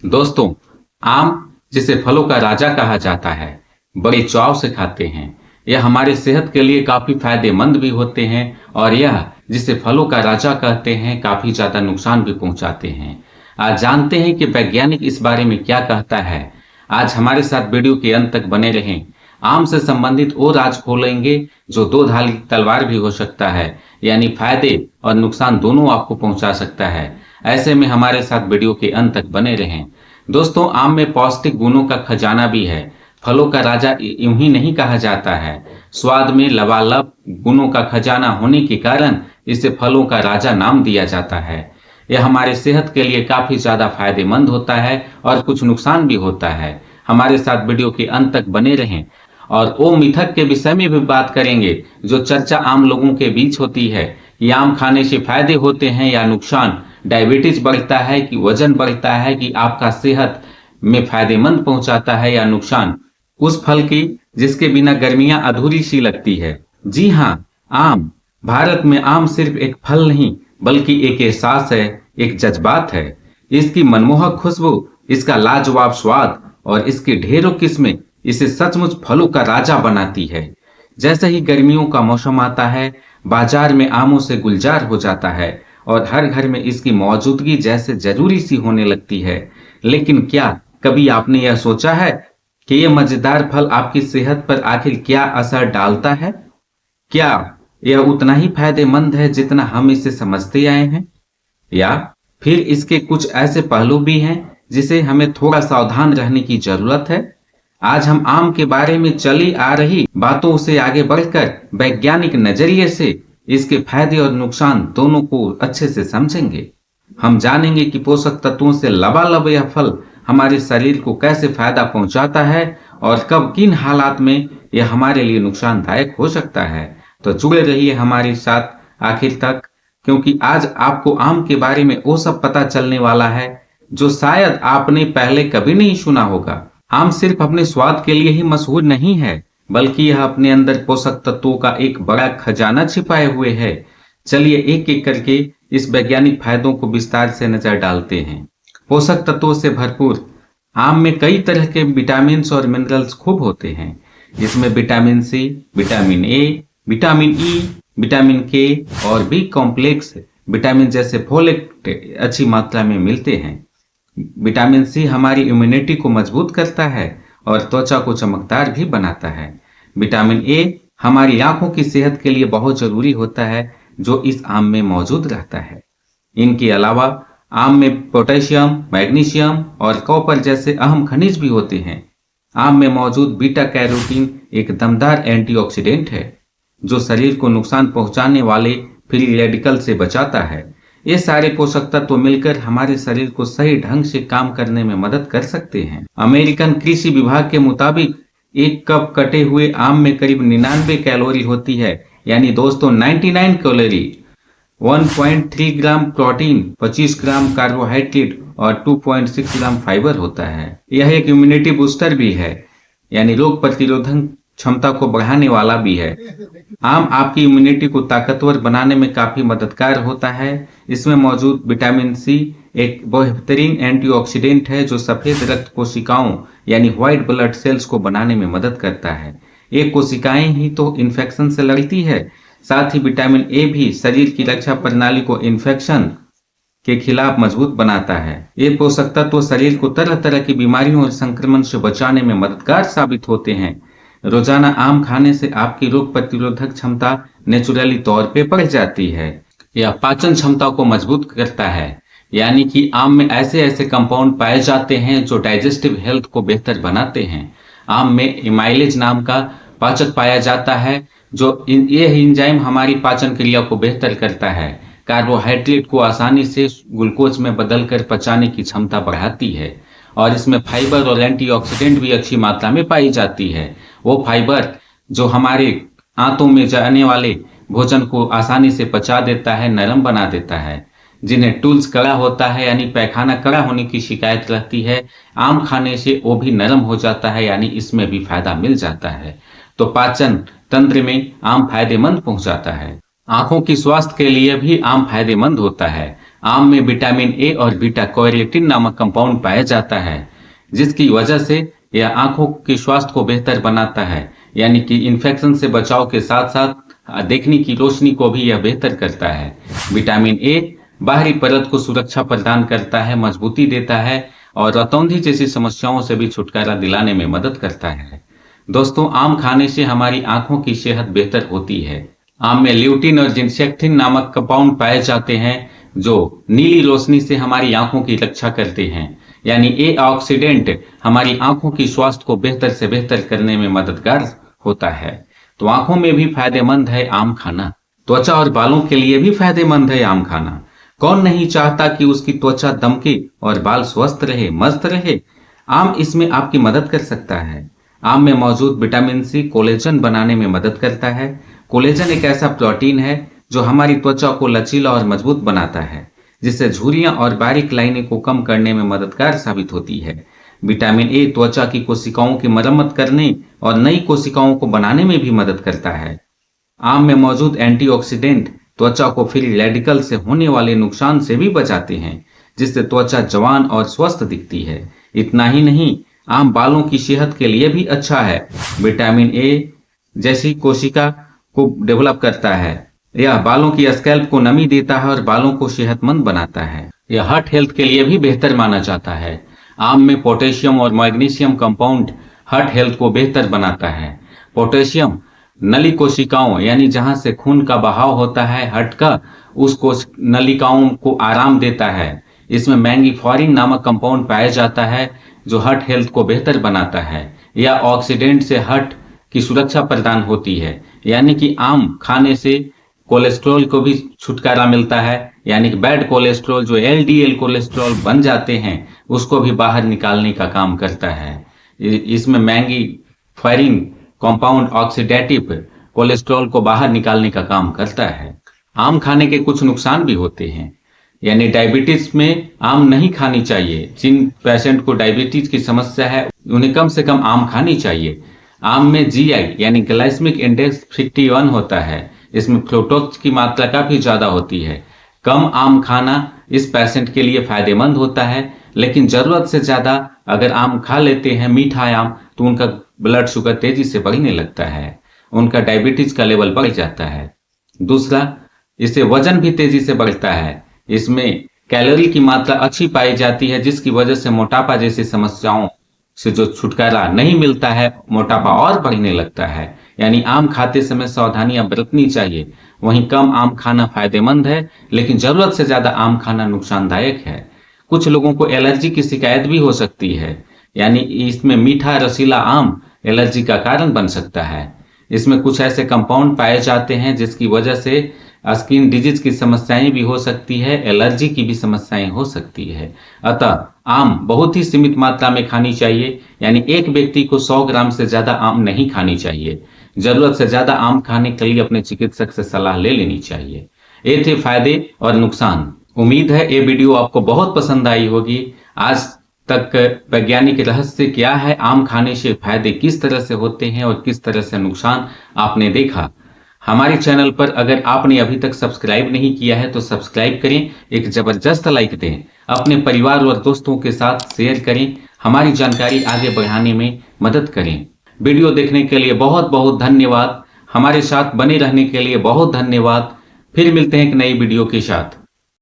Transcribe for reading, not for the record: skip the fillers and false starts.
दोस्तों, आम जिसे फलों का राजा कहा जाता है, बड़े चाव से खाते हैं। यह हमारे सेहत के लिए काफी फायदेमंद भी होते हैं और यह जिसे फलों का राजा कहते हैं, काफी ज्यादा नुकसान भी पहुंचाते हैं। आज जानते हैं कि वैज्ञानिक इस बारे में क्या कहता है। आज हमारे साथ वीडियो के अंत तक बने रहें। आम से संबंधित वो राज खोलेंगे जो दो धारी तलवार भी हो सकता है, यानी फायदे और नुकसान दोनों आपको पहुंचा सकता है। ऐसे में हमारे साथ वीडियो के अंत तक बने रहें। दोस्तों, आम में पौष्टिक गुणों का खजाना भी है। फलों का राजा यूं ही नहीं कहा जाता है। स्वाद में लबालब गुणों का खजाना होने के कारण इसे फलों का राजा नाम दिया जाता है। यह हमारे सेहत के लिए काफी ज्यादा फायदेमंद होता है और कुछ नुकसान भी होता है। हमारे साथ वीडियो के अंत तक बने रहें और ओ मिथक के विषय में भी बात करेंगे जो चर्चा आम लोगों के बीच होती है कि आम खाने से फायदे होते हैं या नुकसान, डायबिटीज बढ़ता है कि वजन बढ़ता है कि आपका सेहत में फायदेमंद पहुंचाता है या नुकसान, उस फल की जिसके बिना गर्मियां अधूरी सी लगती है। जी हाँ, आम। भारत में आम सिर्फ एक फल नहीं बल्कि एक एहसास है, एक जज्बात है। इसकी मनमोहक खुशबू, इसका लाजवाब स्वाद और इसकी ढेरों किस्में इसे सचमुच फलों का राजा बनाती है। जैसे ही गर्मियों का मौसम आता है, बाजार में आमों से गुलजार हो जाता है और हर घर में इसकी मौजूदगी जैसे जरूरी सी होने लगती है। लेकिन क्या कभी आपने यह सोचा है कि यह मजेदार फल आपकी सेहत पर आखिर क्या असर डालता है? क्या यह उतना ही फायदेमंद है जितना हम इसे समझते आए हैं, या फिर इसके कुछ ऐसे पहलू भी हैं जिसे हमें थोड़ा सावधान रहने की जरूरत है? आज हम आम के बारे में चली आ रही बातों से आगे बढ़कर वैज्ञानिक नजरिए से इसके फायदे और नुकसान दोनों को अच्छे से समझेंगे। हम जानेंगे कि पोषक तत्वों से लबालब यह फल हमारे शरीर को कैसे फायदा पहुंचाता है और कब किन हालात में यह हमारे लिए नुकसानदायक हो सकता है। तो जुड़े रहिए हमारे साथ आखिर तक, क्योंकि आज आपको आम के बारे में वो सब पता चलने वाला है जो शायद आपने पहले कभी नहीं सुना होगा। आम सिर्फ अपने स्वाद के लिए ही मशहूर नहीं है, बल्कि यह अपने अंदर पोषक तत्वों का एक बड़ा खजाना छिपाए हुए है। चलिए एक एक करके इस वैज्ञानिक फायदों को विस्तार से नजर डालते हैं। पोषक तत्वों से भरपूर आम में कई तरह के विटामिन और मिनरल्स खूब होते हैं। इसमें vitamin C, vitamin A, vitamin E, vitamin K और बी कॉम्प्लेक्स विटामिन जैसे फोलेट अच्छी मात्रा में मिलते हैं। विटामिन सी हमारी इम्यूनिटी को मजबूत करता है और त्वचा को चमकदार भी बनाता है। विटामिन ए हमारी आंखों की सेहत के लिए बहुत जरूरी होता है, जो इस आम में मौजूद रहता है। इनके अलावा आम में पोटेशियम, मैग्नीशियम और कॉपर जैसे अहम खनिज भी होते हैं। आम में मौजूद बीटा कैरोटीन एक दमदार एंटीऑक्सीडेंट है जो शरीर को नुकसान पहुंचाने वाले फ्री रेडिकल से बचाता है। ये सारे पोषक तत्व मिलकर हमारे शरीर को सही ढंग से काम करने में मदद कर सकते हैं। अमेरिकन कृषि विभाग के मुताबिक एक कप कटे हुए आम में करीब 99 कैलोरी होती है, यानी दोस्तों 99 कैलोरी, 1.3 ग्राम प्रोटीन, 25 ग्राम कार्बोहाइड्रेट और 2.6 ग्राम फाइबर होता है। यह एक इम्यूनिटी बूस्टर भी है, यानी रोग प्रतिरोधक क्षमता को बढ़ाने वाला भी है। आम आपकी इम्यूनिटी को ताकतवर बनाने में काफी मददगार होता है। इसमें मौजूद विटामिन सी एक बेहतरीन एंटीऑक्सीडेंट है जो सफेद रक्त कोशिकाओं यानी व्हाइट ब्लड सेल्स को बनाने में मदद करता है। ये कोशिकाएं ही तो इन्फेक्शन से लड़ती है। साथ ही विटामिन ए भी शरीर की रक्षा प्रणाली को इन्फेक्शन के खिलाफ मजबूत बनाता है। ये पोषक तत्व शरीर को तरह तरह की बीमारियों और संक्रमण से बचाने में मददगार साबित होते हैं। रोजाना आम खाने से आपकी रोग प्रतिरोधक क्षमता नेचुरली तौर पे बढ़ जाती है। यह पाचन क्षमता को मजबूत करता है, यानी कि आम में ऐसे ऐसे कंपाउंड पाए जाते हैं जो डाइजेस्टिव हेल्थ को बेहतर बनाते हैं। आम में एमाइलेज नाम का पाचक पाया जाता है जो ये एंजाइम हमारी पाचन क्रिया को बेहतर करता है। कार्बोहाइड्रेट को आसानी से ग्लूकोज में बदलकर पचाने की क्षमता बढ़ाती है और इसमें फाइबर और एंटीऑक्सीडेंट भी अच्छी मात्रा में पाई जाती है। वो फाइबर जो हमारे आंतों में जाने वाले भोजन को आसानी से पचा देता है, नरम बना देता है। जिन्हें टूल्स कड़ा होता है यानी पैखाना कड़ा होने की शिकायत रहती है, आम खाने से वो भी नरम हो जाता है, यानी इसमें भी फायदा मिल जाता है। तो पाचन तंत्र में आम फायदेमंद पहुंचाता है। आंखों की स्वास्थ्य के लिए भी आम फायदेमंद होता है। आम में विटामिन ए और बीटा कैरोटीन नामक कंपाउंड पाया जाता है, जिसकी वजह से यह आंखों के स्वास्थ्य को बेहतर बनाता है, यानी कि इन्फेक्शन से बचाव के साथ साथ देखने की रोशनी को भी यह बेहतर करता है। विटामिन ए बाहरी परत को सुरक्षा प्रदान करता है, मजबूती देता है और रतौंधी जैसी समस्याओं से भी छुटकारा दिलाने में मदद करता है। दोस्तों, आम खाने से हमारी आंखों की सेहत बेहतर होती है। आम में ल्यूटिन और जिनसेक्टिन नामक कंपाउंड पाए जाते हैं जो नीली रोशनी से हमारी आंखों की रक्षा करते हैं, यानी ए ऑक्सीडेंट हमारी आंखों की स्वास्थ्य को बेहतर से बेहतर करने में मददगार होता है। तो आंखों में भी फायदेमंद है आम खाना। त्वचा और बालों के लिए भी फायदेमंद है आम खाना। कौन नहीं चाहता कि उसकी त्वचा दमके और बाल स्वस्थ रहे, मस्त रहे। आम इसमें आपकी मदद कर सकता है। आम में मौजूद विटामिन सी कोलेजन बनाने में मदद करता है। कोलेजन एक ऐसा प्रोटीन है जो हमारी त्वचा को लचीला और मजबूत बनाता है, जिससे झुर्रियां और बारीक लाइनें को कम करने में मददगार साबित होती है। विटामिन ए त्वचा की कोशिकाओं की मरम्मत करने और नई कोशिकाओं को बनाने में भी मदद करता है। आम में मौजूद एंटीऑक्सीडेंट त्वचा को फ्री रेडिकल से होने वाले नुकसान से भी बचाते हैं, जिससे त्वचा जवान और स्वस्थ दिखती है। इतना ही नहीं, आम बालों की सेहत के लिए भी अच्छा है। विटामिन ए जैसी कोशिका को डेवलप करता है। यह बालों की स्कैल्प को नमी देता है और बालों को सेहतमंद बनाता है। यह हार्ट हेल्थ के लिए भी बेहतर माना जाता है। आम में पोटेशियम और मैग्नीशियम कंपाउंड हार्ट हेल्थ को बेहतर बनाता है। पोटेशियम नली कोशिकाओं, यानी जहां से खून का बहाव होता है हार्ट का, उस नलिकाओं को आराम देता है। इसमें मैंगीफोरिन नामक कंपाउंड पाया जाता है जो हार्ट हेल्थ को बेहतर बनाता है। यह ऑक्सीडेंट से हार्ट की सुरक्षा प्रदान होती है, यानी कि आम खाने से कोलेस्ट्रॉल को भी छुटकारा मिलता है, यानी कि बैड कोलेस्ट्रॉल जो एलडीएल कोलेस्ट्रॉल बन जाते हैं उसको भी बाहर निकालने का काम करता है। इसमें मैंगीफोरिन कंपाउंड ऑक्सीडेटिव कोलेस्ट्रॉल को बाहर निकालने का काम करता है। आम खाने के कुछ नुकसान भी होते हैं, यानी डायबिटीज में आम नहीं खानी चाहिए। जिन पेशेंट को डायबिटीज की समस्या है उन्हें कम से कम आम खानी चाहिए। आम में जीआई यानी ग्लाइसेमिक इंडेक्स 51 होता है। इसमें फ्रूक्टोज की मात्रा काफी ज्यादा होती है। कम आम खाना इस पेशेंट के लिए फायदेमंद होता है, लेकिन जरूरत से ज्यादा अगर आम खा लेते हैं, मीठा आम, तो उनका ब्लड शुगर तेजी से बढ़ने लगता है, उनका डायबिटीज का लेवल बढ़ जाता है। दूसरा, इससे वजन भी तेजी से बढ़ता है। इसमें कैलोरी की मात्रा अच्छी पाई जाती है, जिसकी वजह से मोटापा जैसी समस्याओं से जो छुटकारा नहीं मिलता है, मोटापा और बढ़ने लगता है। यानी आम खाते समय सावधानियां बरतनी चाहिए। वहीं कम आम खाना फायदेमंद है, लेकिन जरूरत से ज्यादा आम खाना नुकसानदायक है। कुछ लोगों को एलर्जी की शिकायत भी हो सकती है, यानी इसमें मीठा रसीला आम एलर्जी का कारण बन सकता है। इसमें कुछ ऐसे कंपाउंड पाए जाते हैं जिसकी वजह से स्किन डिजीज की समस्याएं भी हो सकती है, एलर्जी की भी समस्याएं हो सकती है। अतः आम बहुत ही सीमित मात्रा में खानी चाहिए, यानी एक व्यक्ति को 100 ग्राम से ज्यादा आम नहीं खानी चाहिए। जरूरत से ज्यादा आम खाने के लिए अपने चिकित्सक से सलाह ले लेनी चाहिए। ये थे फायदे और नुकसान। उम्मीद है ये वीडियो आपको बहुत पसंद आई होगी। आज तक वैज्ञानिक रहस्य क्या है, आम खाने से फायदे किस तरह से होते हैं और किस तरह से नुकसान आपने देखा। हमारे चैनल पर अगर आपने अभी तक सब्सक्राइब नहीं किया है तो सब्सक्राइब करें, एक जबरदस्त लाइक दें, अपने परिवार और दोस्तों के साथ शेयर करें, हमारी जानकारी आगे बढ़ाने में मदद करें। वीडियो देखने के लिए बहुत बहुत धन्यवाद। हमारे साथ बने रहने के लिए बहुत धन्यवाद। फिर मिलते हैं एक नई वीडियो के साथ।